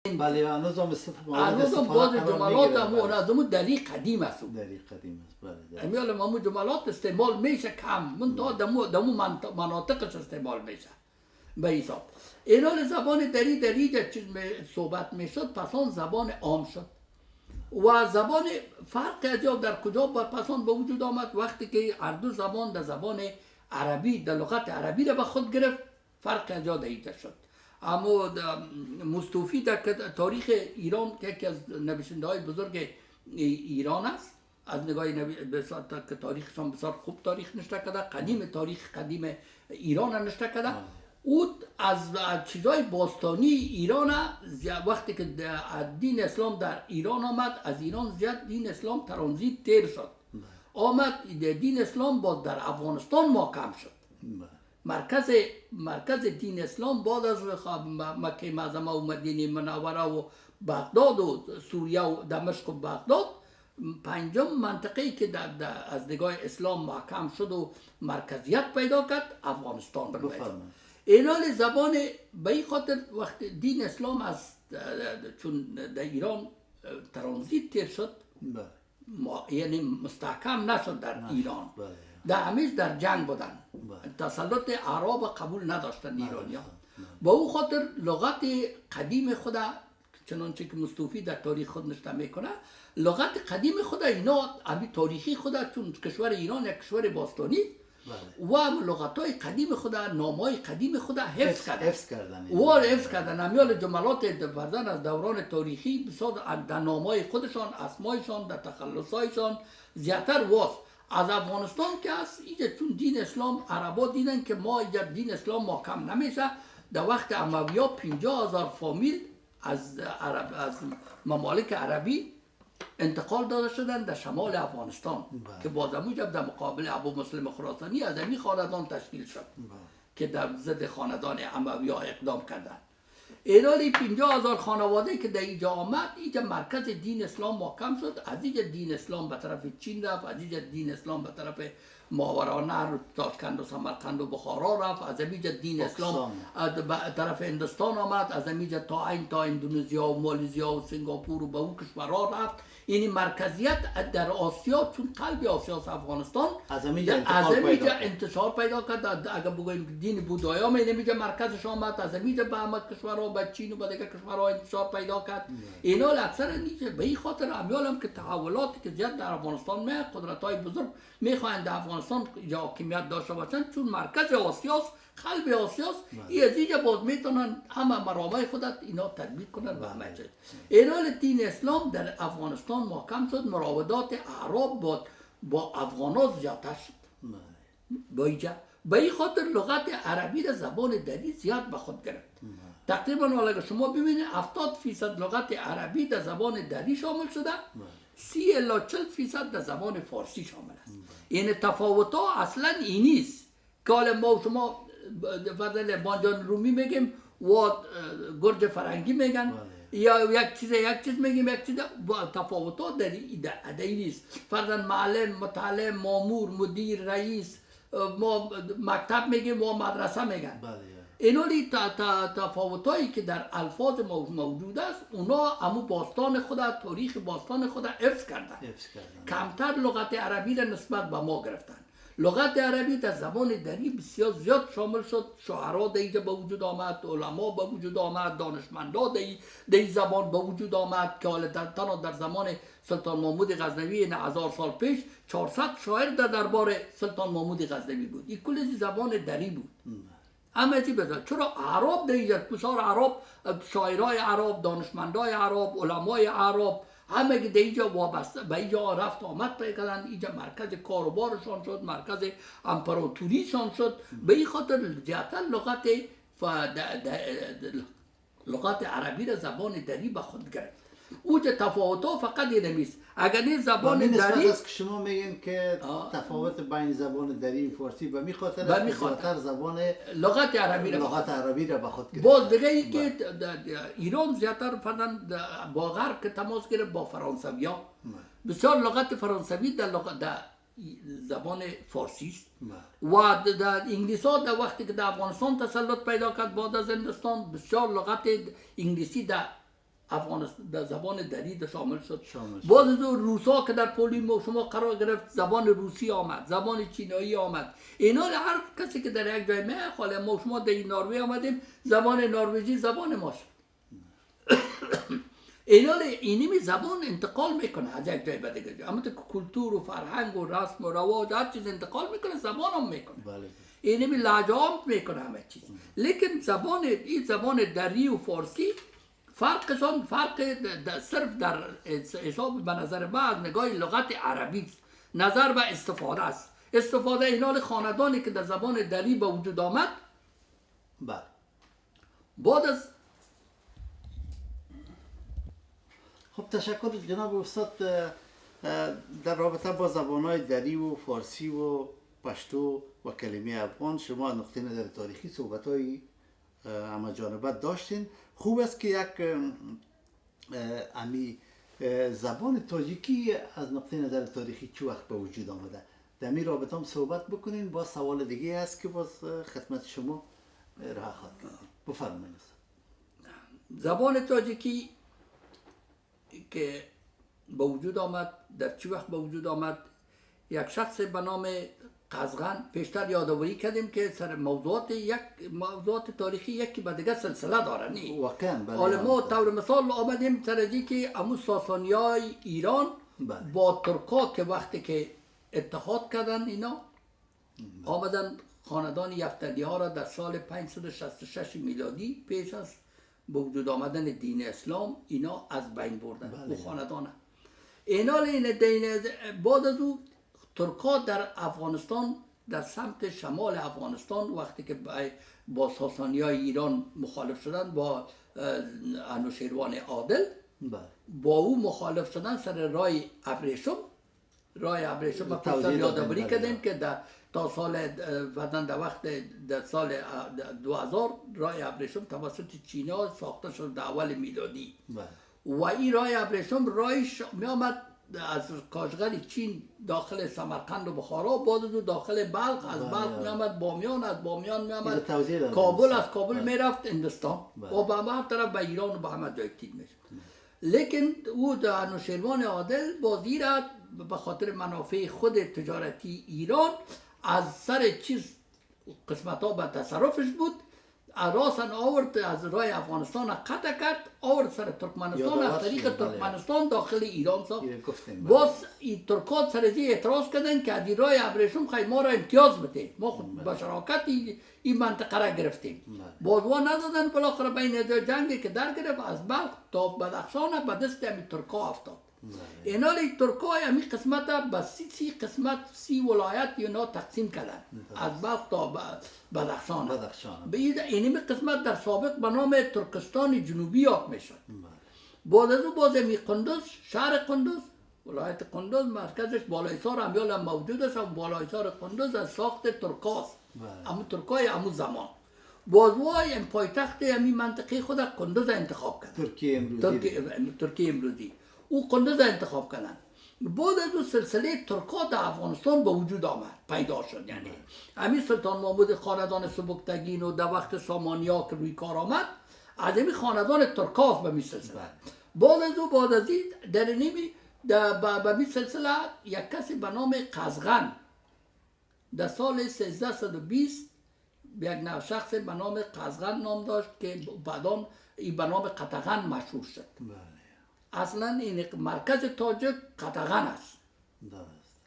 بله هنوز هم هنوز هم باز جملات هم از اون دری قدیم است. دری قدیم است بله. امیال ما جملات استعمال میشه کم من تا دمو مناطقش استعمال میشه به حساب. اینال زبان دری چیز صحبت میشد پس آن زبان عام شد و زبان فرق از در کجا پس آن به وجود آمد وقتی که هر دو زبان در زبان عربی در لغت عربی را به خود گرفت فرق از در اینجا شد. اما مستوفی در تاریخ ایران که یکی از نویسنده های بزرگ ایران است از نگاه که تاریخشان بسیار خوب تاریخ نشته کرده تاریخ قدیم ایران نشته کرده او از چیزای باستانی ایران وقتی که دین اسلام در ایران آمد از ایران زیاد دین اسلام ترانزیت تیر شد آمد دین اسلام باز در افغانستان محکم شد مرکز دین اسلام بعد از مکه معظمه و مدینه منوره و بغداد و سوریه و دمشق و بغداد پنجم منطقه‌ای که از نگاه اسلام محکم شد و مرکزیت پیدا کرد افغانستان بود. اینال زبان به این خاطر وقت دین اسلام از چون در ایران ترانزیت تیر شد یعنی مستحکم نشد در ایران در همیش در جنگ بودن تسلط عرب قبول نداشتن ایرانیان با او خاطر لغت قدیم خدا چنانچه که مستوفی در تاریخ خود نشته میکنه لغت قدیم خدا اینا امی تاریخی خدا چون کشور ایران یک کشور باستانی و لغت‌های قدیم خدا نام‌های قدیم خدا حفظ کردن امیال جملات بردن از دوران تاریخی بسیار در نام‌های خودشان اسمایشان در تخلصایشان زیادتر واس از افغانستان که است اینجا چون دین اسلام عربا دیدن که ما اینجا دین اسلام محکم نمیشه در وقت امویا 50,000 فامیل از ممالک عربی انتقال داده شدن در شمال افغانستان که باز اموجا در مقابل ابو مسلم خراسانی از امی خاندان تشکیل شد که در ضد خاندان امویا اقدام کردند. اینالی 50,000 خانواده که در اینجا آمد اینجا مرکز دین اسلام محکم شد از اینجا دین اسلام به طرف چین رفت از اینجا دین اسلام به طرف ماورانهر تاشکند و سمرقند و بخارا رفت از اینجا دین اسلام به طرف هندوستان آمد از اینجا تا اندونزیا و مالزیا و سنگاپور و به اون کشورها رفت یعنی مرکزیت در آسیا چون قلب آسیا افغانستان از اینجا انتشار پیدا کرد اگر بگوییم دین بودایا اینجا مرکزش آمد از اینجا به همه کشورها به چین و به دیگر کشورها انتشار پیدا کرد اینا اکثر اینجا به این خاطر امیالم که تحولاتی که زیاد در افغانستان می قدرت‌های بزرگ میخواهند در افغانستان یا حاکمیت داشته باشند چون مرکز آسیاست قلب آسیاست این از اینجا باز میتونن همه مرامای خودت اینا تطبیق کنن و همه چیز. اینال دین اسلام در افغانستان محکم شد مراودات اعراب با افغانا زیادتر شد با اینجا به این خاطر لغت عربی را زبان دری زیاد به خود گرفت تقریبا اگر شما ببینید 70% لغت عربی در زبان دری شامل شده 30 الی 40% در زبان فارسی شامل است این تفاوت ها اصلا این نیست که ما شما فضل بانجان رومی میگیم و گرج فرنگی میگن یا یک چیز میگیم یک چیز تفاوتات در این نیست فرضاً معلم متعلم مامور مدیر رئیس ما مکتب میگیم و مدرسه میگن اینولی تفاوتایی که در الفاظ موجود است اونا همو باستان خدا تاریخ باستان خدا حفظ کردن کمتر لغت عربی را نسبت به ما گرفتن لغت عربی در زبان دری بسیار زیاد شامل شد شاعرها در اینجا به وجود آمد علما به وجود آمد دانشمندا در این زبان به وجود آمد که حالا در زمان سلطان محمود غزنوی 1000 سال پیش 400 شاعر در دربار سلطان محمود غزنوی بود این کل زبان دری بود همه چی بذار چرا عرب در اینجا بسیار عرب شاعرای عرب دانشمندای عرب علمای عرب همه که در اینجا وابسته به اینجا رفت آمد پیکردن اینجا مرکز کاروبارشان شد مرکز امپراتوریشان شد به این خاطر زیادتر لغت عربی را زبان دری به خود گرفت اوجه تفاوت ها فقط یه نمیست اگر نه زبان دری است که شما میگین که تفاوت بین زبان دری و فارسی به می خاطر زیادتر زبان لغت عربی را به خود گرفت باز دیگه ای که ایران زیادتر فرضاً با غرب که تماس گرفت با فرانسوی ها بسیار لغت فرانسوی در زبان فارسی است و در انگلیس ها در وقتی که در افغانستان تسلط پیدا کرد بعد از هندوستان بسیار لغت انگلیسی در در زبان دری شامل شد. باز از روسا که در پولی شما قرار گرفت زبان روسی آمد، زبان چینایی آمد. اینا هر کسی که در یک جای میخواله، ما شما در نروژ آمدیم زبان نروژی زبان ما شد. اینا اینمی زبان انتقال میکنه از یک جای به دیگه جای، اما کلتور و فرهنگ و رسم و رواج هر چیز انتقال میکنه، زبان هم میکنه. اینمی لهجه هم میکنه همه چیز. لیکن این زبان دری و فارسی فرقشان صرف در حساب به نظر من از نگاه لغت عربی است، نظر به استفاده است. استفاده اینال خاندانی که در زبان دری به وجود آمد بعد از خب تشکر جناب استاد. در رابطه با زبان‌های دری و فارسی و پشتو و کلمه افغان شما نقطه نظر تاریخی صحبت‌های همه جانبه داشتین. خوب است که یک زبان تاجیکی از نقطه نظر تاریخی چه وقت به وجود آمده در این رابطه هم صحبت بکنین. با سوال دیگه است که باز خدمت شما راه خواهد کردیم. بفرمایید. زبان تاجیکی که به وجود آمد در چه وقت به وجود آمد؟ یک شخص به نام قزغن، پیشتر یادآوری کردیم که سر موضوعات تاریخی یکی به دیگه سلسله داره نی حالا ما طور مثال آمدیم سر ازی که امو ساسانیای ایران با ترکا که وقتی که اتحاد کردن اینا آمدن خاندان یفتلی ها را در سال 566 میلادی پیش از به وجود آمدن دین اسلام اینا از بین بردن. او خاندان اینا بعد از او ترکا در افغانستان در سمت شمال افغانستان وقتی که با ساسانیای ایران مخالف شدن با انوشیروان عادل با او مخالف شدن سر رای ابریشم ما پیشتر یادآوری کردیم که تا سال در وقت در سال 2000 رای ابریشم توسط چینا ساخته شد در اول میلادی و این رای ابریشم رایش می آمد از کاشغر چین داخل سمرقند و بخارا، بعد از داخل بلخ، از بلخ می آمد بامیان، از بامیان می آمد کابل، از کابل می رفت هندوستان و به هر طرف به ایران و به همه جای تیر می شد. لیکن او در انوشیروان عادل بازی را به خاطر منافع خود تجارتی ایران از سر چیز قسمت ها به تصرفش بود راسن آورد از رای افغانستان قطع کرد آورد سر ترکمنستان از طریق ترکمنستان داخل ایران ساخت. باز این ترکات سر ازی اعتراض کردن که از رای ابریشم خواهی ما را امتیاز بده، ما خود با شراکت این منطقه را گرفتیم. باز وا ندادن، بالاخره بین جنگی که در گرفت از بلخ تا بدخشان به دست همین ترکا افتاد. اینا لی ترکای همین قسمت به سی ولایت اینا تقسیم کردن از بلخ تا بدخشان. اینمی قسمت در سابق به نام ترکستان جنوبی یاد میشد. بعد از او باز می قندوز، شهر قندوز، ولایت قندوز مرکزش بالایسار امیال هم موجود است و بالایسار قندوز از ساخت ترکاست، اما ترکای همون زمان. باز وای پایتخت همین منطقه خود قندوز انتخاب کرد، ترکیه امروزی او قندوز انتخاب کردن. بعد از اون سلسله ترکا در افغانستان به وجود آمد، پیدا شد. یعنی همین سلطان محمود خاندان سبکتگین و در وقت سامانیا که روی کار آمد از همین خاندان ترکاست به می سلسله. بعد از این در نیمی به می سلسله یک کسی به نام قزغن در سال 1320 یک شخص به نام قزغن نام داشت که بعدان این به نام قطغن مشهور شد. اصلا این مرکز تاجک قطغن است.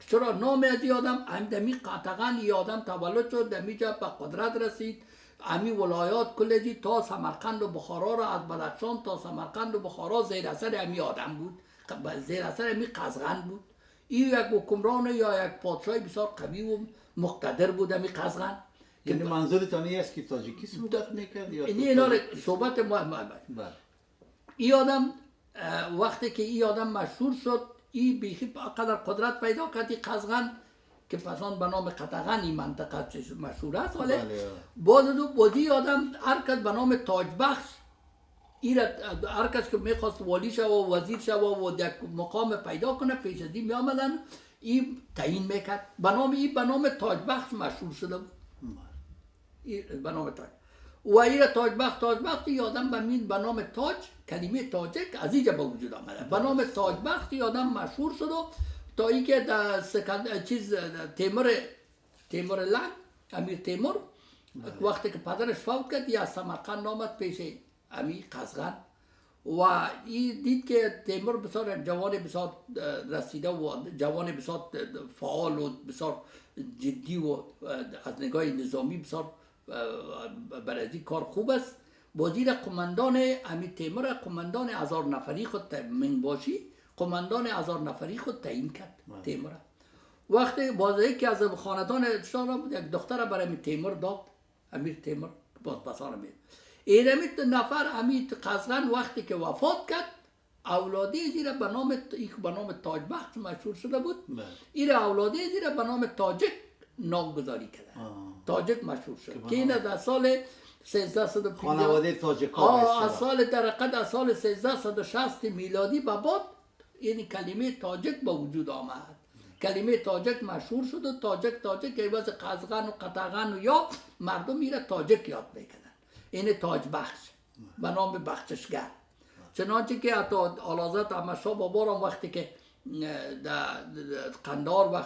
چرا نام از آدم همین قطغن ای آدم تولد شد، دمیجا به قدرت رسید، همین ولایات کلجی تا سمرقند و بخارا را از بدخشان تا سمرقند و بخارا زیر اثر همین آدم بود، زیر اثر همین قزغن بود. این یک حکمران یا یک پادشاه بسیار قوی و مقتدر بود همین قزغن. یعنی منظورتان است که تاجیکی صحبت میکرد یا اینا صحبت این آدم وقتی که این آدم مشهور شد این بیخی قدر قدرت پیدا کردی قزغن که پسان به نام قطغن این منطقه مشهور است. ولی بعد از اون بودی آدم هر کس به نام تاج بخش هر کس که میخواست والی شو و وزیر شو و یک مقام پیدا کنه پیش از این می آمدن این تعیین میکرد، به نام تاج بخش مشهور شده بود. به نام تاج و این تاجبخت یادم به نام تاج، کلمه تاجک از اینجا به وجود آمده. به نام تاجبخت یادم مشهور شد و تا اینکه در تیمور لنگ، امیر تیمور وقتی که پدرش فوت کرد یا سمرقند آمد پیش امیر قزغن و این دید که تیمور بسیار جوان بسیار رسیده و جوان بسیار فعال و بسیار جدی و از نگاه نظامی بسیار برای این کار خوب است. وزیر قماندان امیر تیمور قماندان 1000 نفری خود منباشی قماندان 1000 نفری خود تعیین کرد تیمور. وقتی بازه که از خاندان شاه یک دختر برای امیر تیمور داد، امیر تیمور باز بسار امیر ایرمیت نفر امیر قزغن وقتی که وفات کرد اولادی زیر به نام تاجبخت مشهور شده بود. این اولادی زیر به نام تاجک نامگذاری کرده. تاجک مشهور شد که این در سال 1350 خانواده تاجک‌ها از سال در حقیقت از سال 1360 میلادی به بعد این کلمه تاجک به وجود آمد. کلمه تاجک مشهور شد و تاجک که عوض قزغن و قطغن و یا مردم میره تاجک یاد میکنن. این تاج بخش به نام بخششگر. چنانچه که حتی اعلیحضرت احمدشاه بابا را وقتی که در قندهار و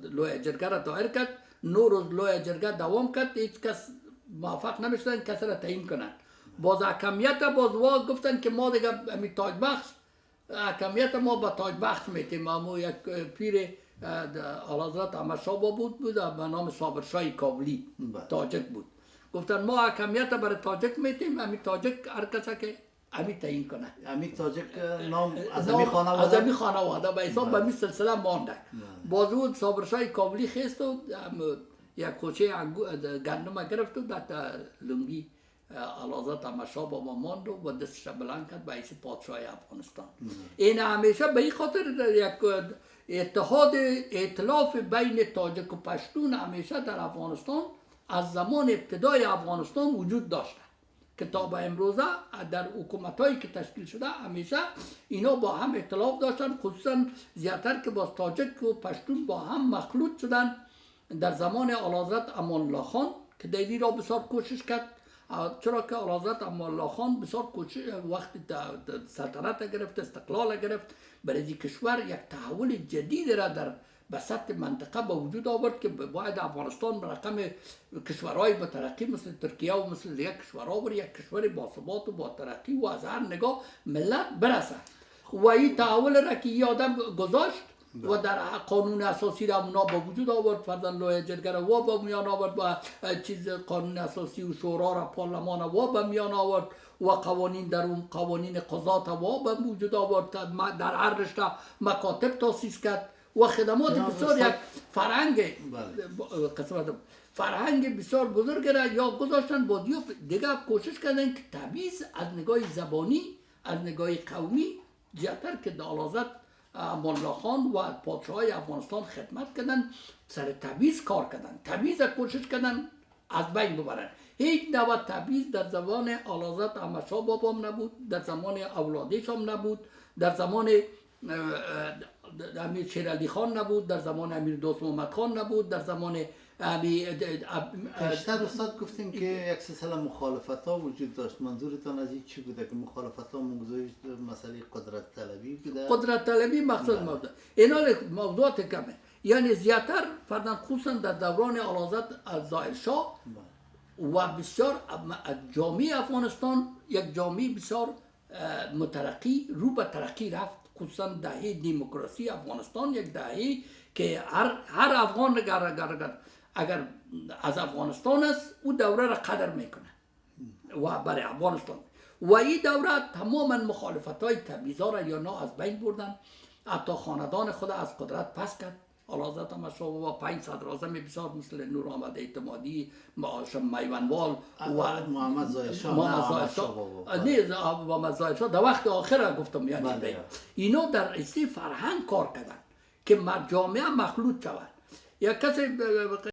لوی جرگه را دایر کرد 9 روز لوی جرگه دوام کرد، هیچ کس موفق نمیشدن کسی را تعیین کنند. باز حکمیت باز گفتن که ما دیگه همین تاج بخش حکمیت ما با تاج بخش میتیم. اما یک پیر اعلیحضرت احمدشاه بابا بود به نام صابرشاه کابلی تاجک بود. گفتن ما حکمیت برای تاجک میتیم، همین تاجک هر کسی که همین تعیین کنه. همین تاجک نام از همین خانواده به حساب به همین سلسله مانده. باز اون صابرشاه کابلی خیست و یک کوچه گندم گرفت و در لنگی اعلیحضرت احمدشاه بابا ماند و دستش بلند کرد به حیث پادشاه افغانستان. این همیشه به این خاطر یک اتحاد ائتلاف بین تاجک و پشتون همیشه در افغانستان از زمان ابتدای افغانستان وجود داشته که تا به امروزه در حکومتایی که تشکیل شده همیشه اینا با هم ائتلاف داشتن، خصوصا زیادتر که با تاجک و پشتون با هم مخلوط شدن در زمان اعلیحضرت امان الله خان که دیدی را بسیار کوشش کرد. چرا که اعلیحضرت امان الله خان بسیار کوشش وقتی سلطنت گرفت، استقلال گرفت، برای کشور یک تحول جدید را در بسط منطقه به وجود آورد که باید افغانستان به رقم کشورهای با ترقی مثل ترکیه و مثل دیگر کشورها و یک کشور با ثبات و با ترقی و از هر نگاه ملت برسه. و این تحول را که آدم گذاشت و در قانون اساسی را اونا به وجود آورد، فرضاً لوی جرگه را و به میان آورد و چیز قانون اساسی و شورا را پارلمان و به میان آورد و قوانین در اون قوانین قضات و به وجود آورد، در هر رشته مکاتب تاسیس کرد و خدمات بسیار یک فرهنگ بسیار بزرگ را یا گذاشتن. با دیگه کوشش کردن که تبعیض از نگاه زبانی از نگاه قومی زیادتر که اعلیحضرت امان الله خان و پادشاهای افغانستان خدمت کردن سر تبعیض کار کردن، تبعیض کوشش کردن از بین ببرن. هیچ نوع تبعیض در زمان اعلیحضرت احمدشاه بابا هم نبود، در زمان اولادش هم نبود، در زمان امیر شیرعلی خان نبود، در زمان امیر دوست محمد خان نبود، در زمان پیشتر استاد گفتیم که یک سلسله مخالفت ها وجود داشت. منظورتان از این چی بوده که مخالفت ها موضوع مسئله قدرت طلبی بوده؟ قدرت طلبی مقصود موضوع اینا موضوعات کمه، یعنی زیادتر فرداً خصوصا در دوران اعلیحضرت ظاهر شاه و بسیار جامعه افغانستان یک جامعه بسیار مترقی رو به ترقی رفت، خصوصا دهه دموکراسی افغانستان یک دهه که هر افغان اگر از افغانستان است او دوره را قدر میکنه و برای افغانستان و این دوره تماما مخالفت های تبعیض‌ها را یا نه از بین بردن، حتی خاندان خود از قدرت پس کرد. اعلیحضرت احمدشاه بابا 5 صدراعظم بسیار مثل نور محمد اعتمادی، میوندوال و محمد ظاهر شاه محمد ظاهر شاه در وقت آخر گفتم، یعنی اینا در اصلی فرهنگ کار کردن که جامعه مخلوط شود. یک کسی